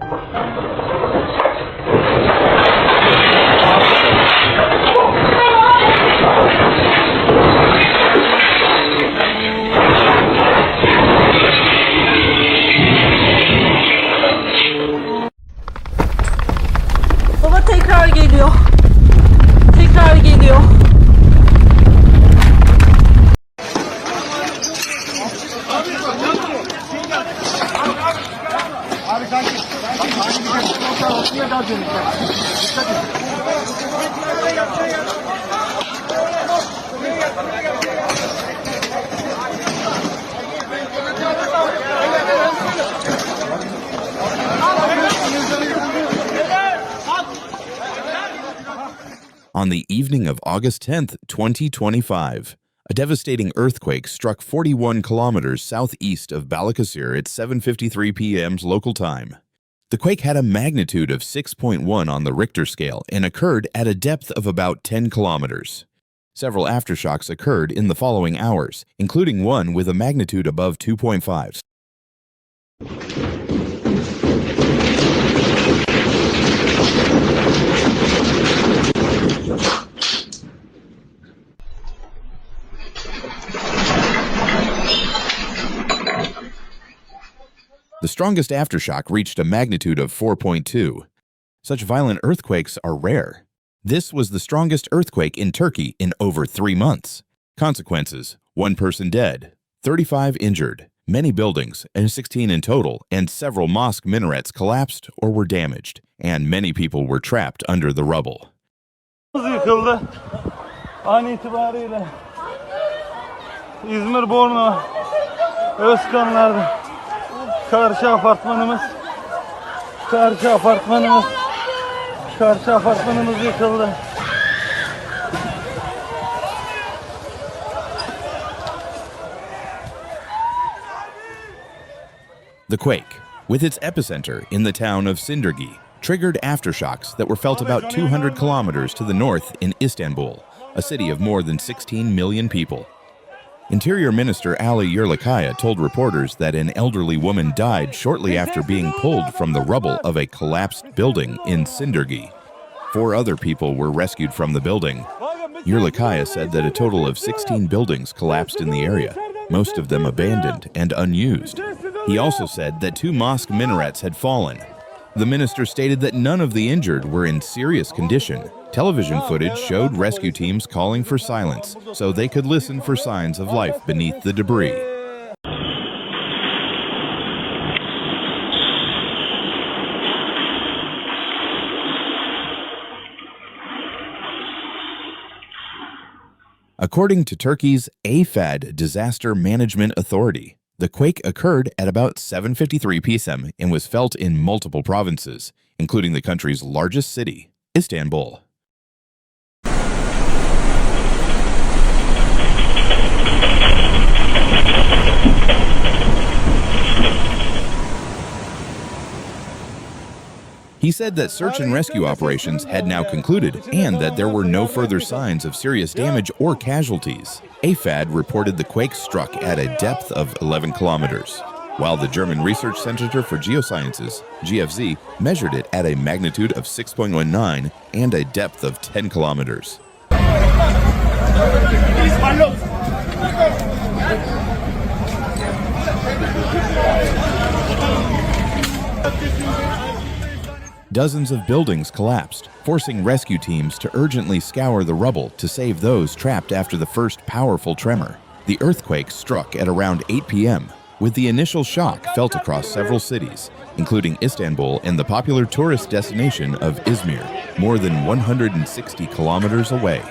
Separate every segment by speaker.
Speaker 1: Baba tekrar geliyor. Tekrar geliyor.
Speaker 2: On the evening of August 10th, 2025, a devastating earthquake struck 41 kilometers southeast of Balıkesir at 7:53 p.m. local time. The quake had a magnitude of 6.1 on the Richter scale and occurred at a depth of about 10 kilometers. Several aftershocks occurred in the following hours, including one with a magnitude above 2.5. The strongest aftershock reached a magnitude of 4.2. Such violent earthquakes are rare. This was the strongest earthquake in Turkey in over 3 months. Consequences: 1 person dead, 35 injured, many buildings, and 16 in total, and several mosque minarets collapsed or were damaged, and many people were trapped under the rubble.
Speaker 3: Yıkıldı. An itibariyle İzmir Borno Özkanlar'da karşı apartmanımız yıkıldı.
Speaker 2: The quake, with its epicenter in the town of Sindirgi, triggered aftershocks that were felt about 200 kilometers to the north in Istanbul, a city of more than 16 million people. Interior Minister Ali Yerlikaya told reporters that an elderly woman died shortly after being pulled from the rubble of a collapsed building in Sindirgi. 4 other people were rescued from the building. Yerlikaya said that a total of 16 buildings collapsed in the area, most of them abandoned and unused. He also said that 2 mosque minarets had fallen. The minister stated that none of the injured were in serious condition. Television footage showed rescue teams calling for silence so they could listen for signs of life beneath the debris. According to Turkey's AFAD Disaster Management Authority, the quake occurred at about 7:53 p.m. and was felt in multiple provinces, including the country's largest city, Istanbul. He said that search and rescue operations had now concluded and that there were no further signs of serious damage or casualties. AFAD reported the quake struck at a depth of 11 kilometers, while the German Research Center for Geosciences, GFZ, measured it at a magnitude of 6.19 and a depth of 10 kilometers. Dozens of buildings collapsed, forcing rescue teams to urgently scour the rubble to save those trapped after the first powerful tremor. The earthquake struck at around 8 p.m., with the initial shock felt across several cities, including Istanbul and the popular tourist destination of Izmir, more than 160 kilometers away.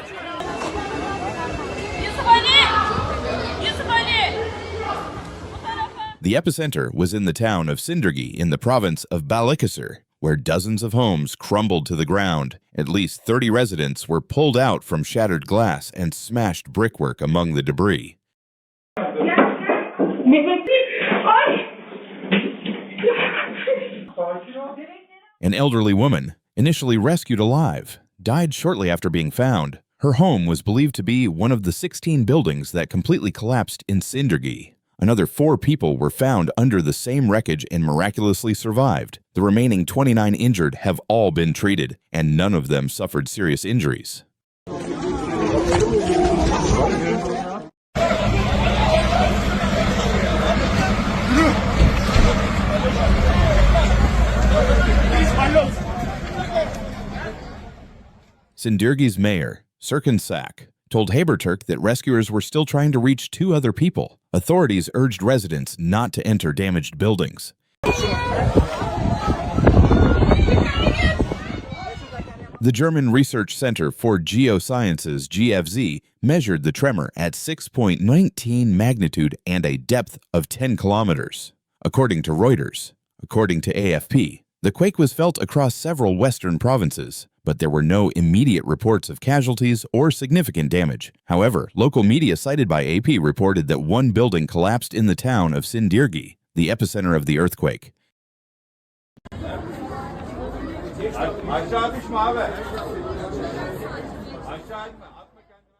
Speaker 2: The epicenter was in the town of Sindirgi in the province of Balıkesir, where dozens of homes crumbled to the ground. At least 30 residents were pulled out from shattered glass and smashed brickwork among the debris. An elderly woman, initially rescued alive, died shortly after being found. Her home was believed to be one of the 16 buildings that completely collapsed in Sindirgi. Another 4 people were found under the same wreckage and miraculously survived. The remaining 29 injured have all been treated, and none of them suffered serious injuries. Sindirgi's mayor, Serkan Sak, told Haberturk that rescuers were still trying to reach 2 other people. Authorities urged residents not to enter damaged buildings. The German Research Center for Geosciences, GFZ, measured the tremor at 6.19 magnitude and a depth of 10 kilometers, according to Reuters. According to AFP, the quake was felt across several western provinces, but there were no immediate reports of casualties or significant damage. However, local media cited by AP reported that one building collapsed in the town of Sindirgi, the epicenter of the earthquake.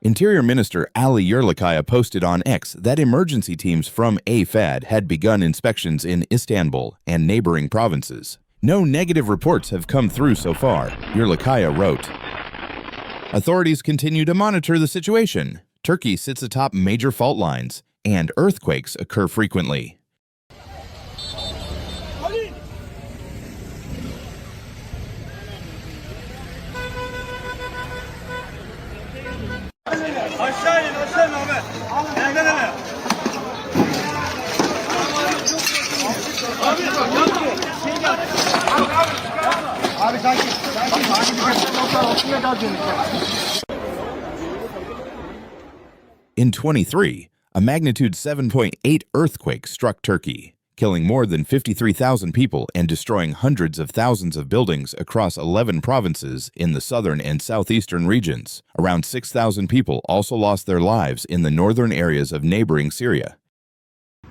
Speaker 2: Interior Minister Ali Yerlikaya posted on X that emergency teams from AFAD had begun inspections in Istanbul and neighboring provinces. No negative reports have come through so far, Yerlikaya wrote. Authorities continue to monitor the situation. Turkey sits atop major fault lines, and earthquakes occur frequently. In 23, a magnitude 7.8 earthquake struck Turkey, killing more than 53,000 people and destroying hundreds of thousands of buildings across 11 provinces in the southern and southeastern regions. Around 6,000 people also lost their lives in the northern areas of neighboring Syria.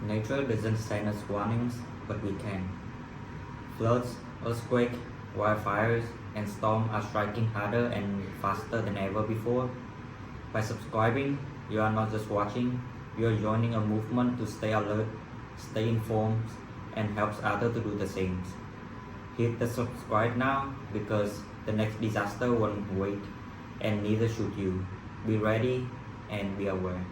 Speaker 4: Nature doesn't send us warnings, but we can. Floods, earthquakes, wildfires, and storms are striking harder and faster than ever before. By subscribing, you are not just watching, you are joining a movement to stay alert, stay informed, and helps others to do the same. Hit the subscribe now because the next disaster won't wait, and neither should you. Be ready and be aware.